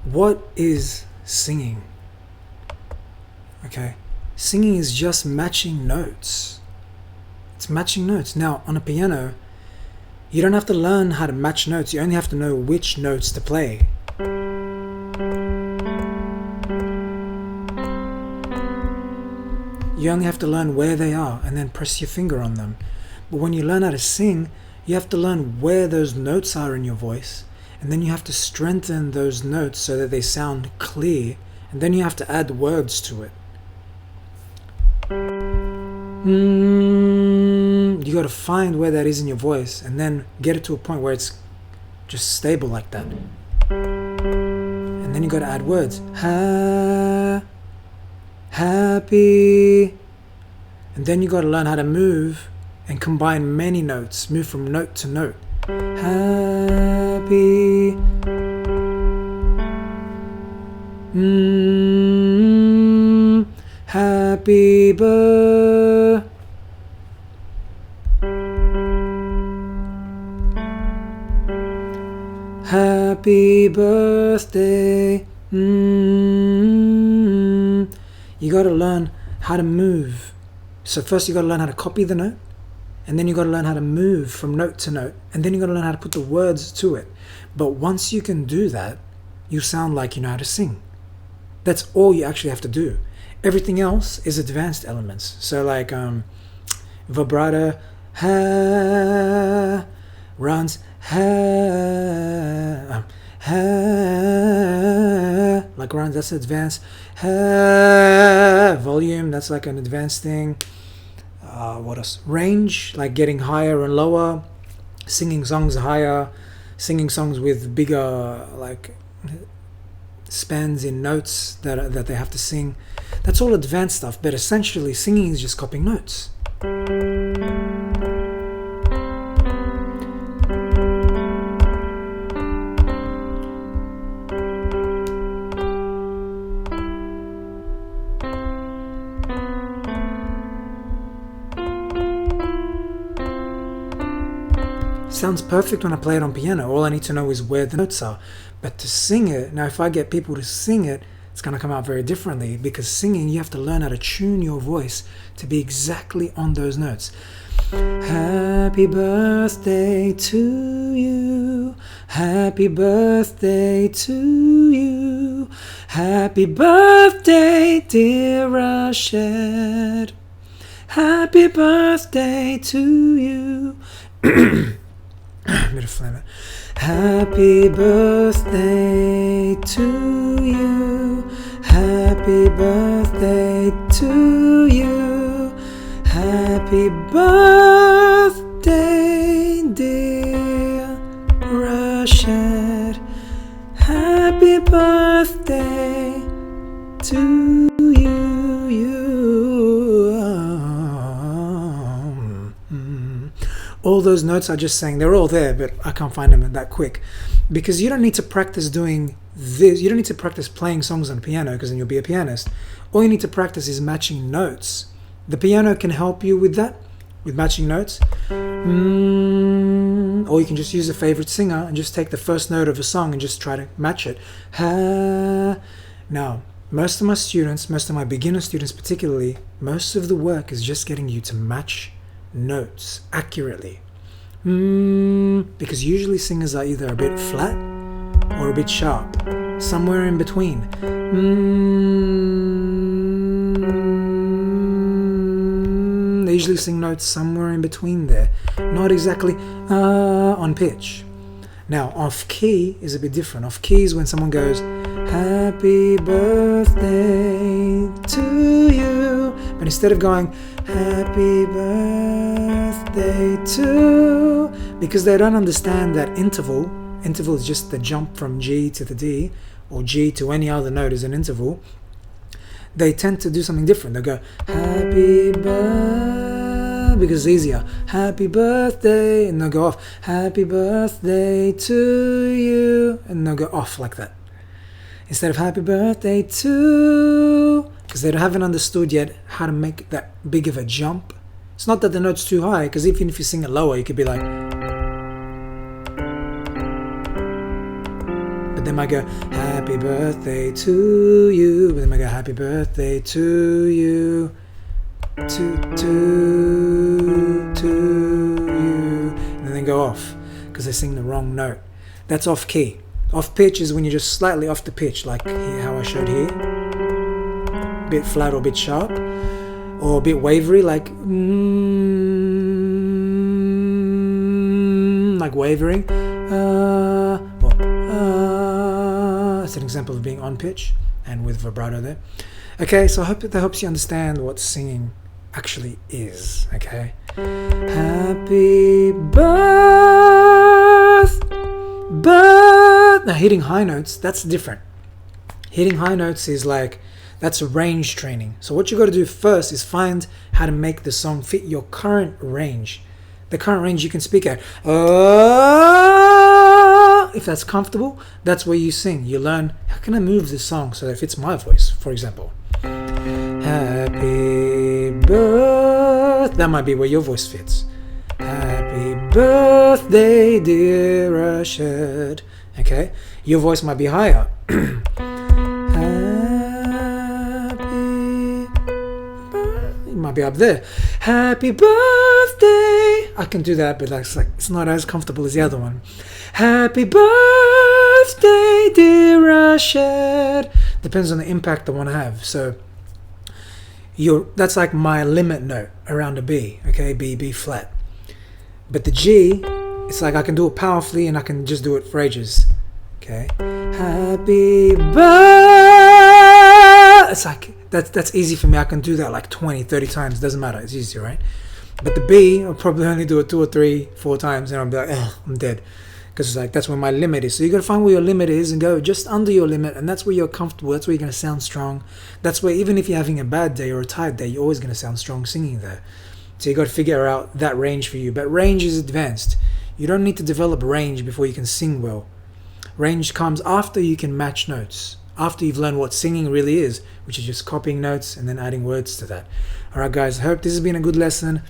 What is singing? Okay, singing is just matching notes. It's matching notes. Now, on a piano, you don't have to learn how to match notes. You only have to know which notes to play. You only have to learn where they are and then press your finger on them. But when you learn how to sing, you have to learn where those notes are in your voice, and then you have to strengthen those notes so that they sound clear, and then you have to add words to it. You got to find where that is in your voice and then get it to a point where it's just stable like that. And then you got to add words. Happy. And then you got to learn how to move and combine many notes. Move from note to note. Happy. Happy birthday. Happy birthday. You got to learn how to move. So first you got to learn how to copy the note, and then you got to learn how to move from note to note, and then you got to learn how to put the words to it. But once you can do that, you sound like you know how to sing. That's all you actually have to do. Everything else is advanced elements. So like vibrato, ha, runs, ha, like runs, that's advanced. Volume, that's like an advanced thing. What else? Range, like getting higher and lower. Singing songs higher. Singing songs with bigger like spans in notes that they have to sing. That's all advanced stuff, but essentially singing is just copying notes. Sounds perfect when I play it on piano. All I need to know is where the notes are. But to sing it, now if I get people to sing it, it's going to come out very differently, because singing, you have to learn how to tune your voice to be exactly on those notes. Happy birthday to you. Happy birthday to you. Happy birthday, dear Rashid. Happy birthday to you. Bit of phlegm. Happy birthday to you. Happy birthday to you. Happy birthday, dear Rashid. Happy birthday to you. All those notes I just sang, they're all there, but I can't find them that quick. Because you don't need to practice doing this. You don't need to practice playing songs on piano, because then you'll be a pianist. All you need to practice is matching notes. The piano can help you with that, with matching notes. Or you can just use a favorite singer and just take the first note of a song and just try to match it. Now, most of my students, most of my beginner students particularly, most of the work is just getting you to match notes accurately. Because usually singers are either a bit flat or a bit sharp, somewhere in between. They usually sing notes somewhere in between there, not exactly on pitch. Now off key is a bit different. Off key is when someone goes happy birthday to you, but instead of going happy birthday to, because they don't understand that interval is just the jump from G to the D, or G to any other note is an interval. They tend to do something different. They go happy birthday, because it's easier, happy birthday, and they'll go off happy birthday to you, and they'll go off like that instead of happy birthday to, because they haven't understood yet how to make that big of a jump. It's not that the note's too high, because even if you sing it lower, you could be like, but they might go happy birthday to you, but they might go happy birthday to you, to you, and then they go off because they sing the wrong note. That's off key. Off pitch is when you're just slightly off the pitch, like here, how I showed here, a bit flat or a bit sharp, or a bit wavery, like wavering. That's an example of being on pitch and with vibrato there. Okay, so I hope that helps you understand what singing actually is. Okay, happy birth. Now hitting high notes, that's different. Hitting high notes is like, that's range training. So what you got to do first is find how to make the song fit your current range. The current range you can speak at. If that's comfortable, that's where you sing. You learn, how can I move this song so that it fits my voice, for example. Happy birth. That might be where your voice fits. Happy birthday, dear Rashad. Okay, your voice might be higher. It might be up there. Happy birthday. I can do that, but like it's not as comfortable as the other one. Happy birthday, dear Rashad. Depends on the impact I want to have. So that's like my limit note around a B. Okay, B flat. But the G, it's like I can do it powerfully and I can just do it for ages. Okay. Happy birthday. It's like that's easy for me. I can do that like 20, 30 times. Doesn't matter. It's easy, right? But the B, I'll probably only do it 2 or 3, 4 times and I'll be like, I'm dead. Because it's like, that's where my limit is. So you got to find where your limit is and go just under your limit. And that's where you're comfortable. That's where you're going to sound strong. That's where, even if you're having a bad day or a tired day, you're always going to sound strong singing there. So you got to figure out that range for you. But range is advanced. You don't need to develop range before you can sing well. Range comes after you can match notes. After you've learned what singing really is, which is just copying notes and then adding words to that. Alright guys, I hope this has been a good lesson.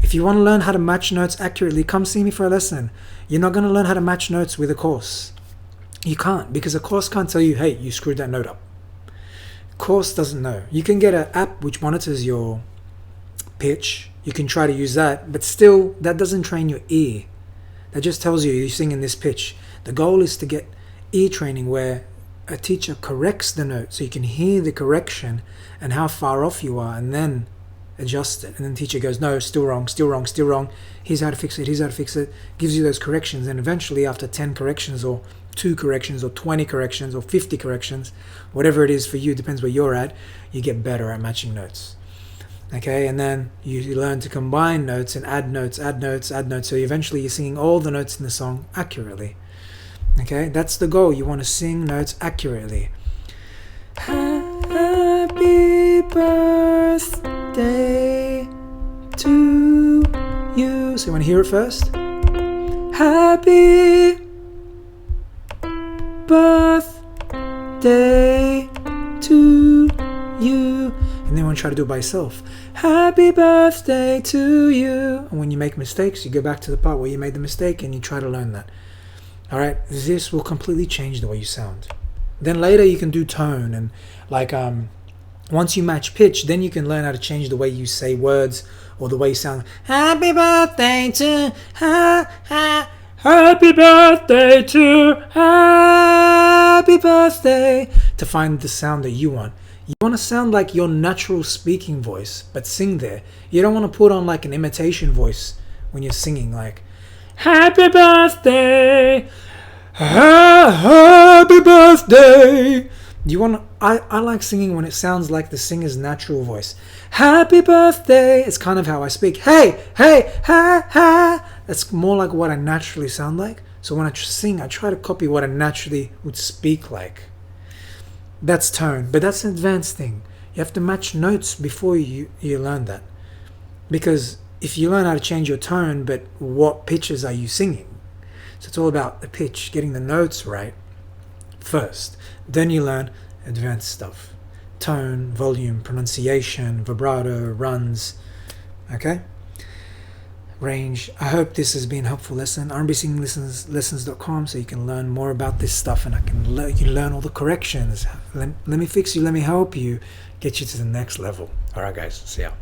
If you want to learn how to match notes accurately, come see me for a lesson. You're not going to learn how to match notes with a course. You can't, because a course can't tell you, hey, you screwed that note up. Course doesn't know. You can get an app which monitors your pitch. You can try to use that, but still, that doesn't train your ear. That just tells you sing in this pitch. The goal is to get ear training where a teacher corrects the note so you can hear the correction and how far off you are, and then adjust it. And then the teacher goes, no, still wrong, still wrong, still wrong. Here's how to fix it, here's how to fix it. Gives you those corrections, and eventually after 10 corrections or 2 corrections or 20 corrections or 50 corrections, whatever it is for you, depends where you're at, you get better at matching notes. Okay, and then you learn to combine notes and add notes, add notes, add notes. So eventually you're singing all the notes in the song accurately. Okay, that's the goal. You want to sing notes accurately. Happy birthday to you. So you want to hear it first? Happy birthday to you. And then you want to try to do it by yourself. Happy birthday to you. And when you make mistakes, you go back to the part where you made the mistake and you try to learn that. Alright, this will completely change the way you sound. Then later you can do tone, and like once you match pitch, then you can learn how to change the way you say words or the way you sound. Happy birthday to happy birthday to happy birthday, to find the sound that you want. You want to sound like your natural speaking voice, but sing there. You don't want to put on like an imitation voice when you're singing, like happy birthday, happy birthday. You want? I like singing when it sounds like the singer's natural voice. Happy birthday. It's kind of how I speak. Hey, hey, ha, ha. That's more like what I naturally sound like. So when I sing, I try to copy what I naturally would speak like. That's tone, but that's an advanced thing. You have to match notes before you learn that. Because if you learn how to change your tone, but what pitches are you singing? So it's all about the pitch, getting the notes right first. Then you learn advanced stuff. Tone, volume, pronunciation, vibrato, runs. Okay? range. I hope this has been a helpful lesson. rmbcinglessons.com, so you can learn more about this stuff, and you can learn all the corrections. Let me fix you, let me help you, get you to the next level. All right, guys, see ya.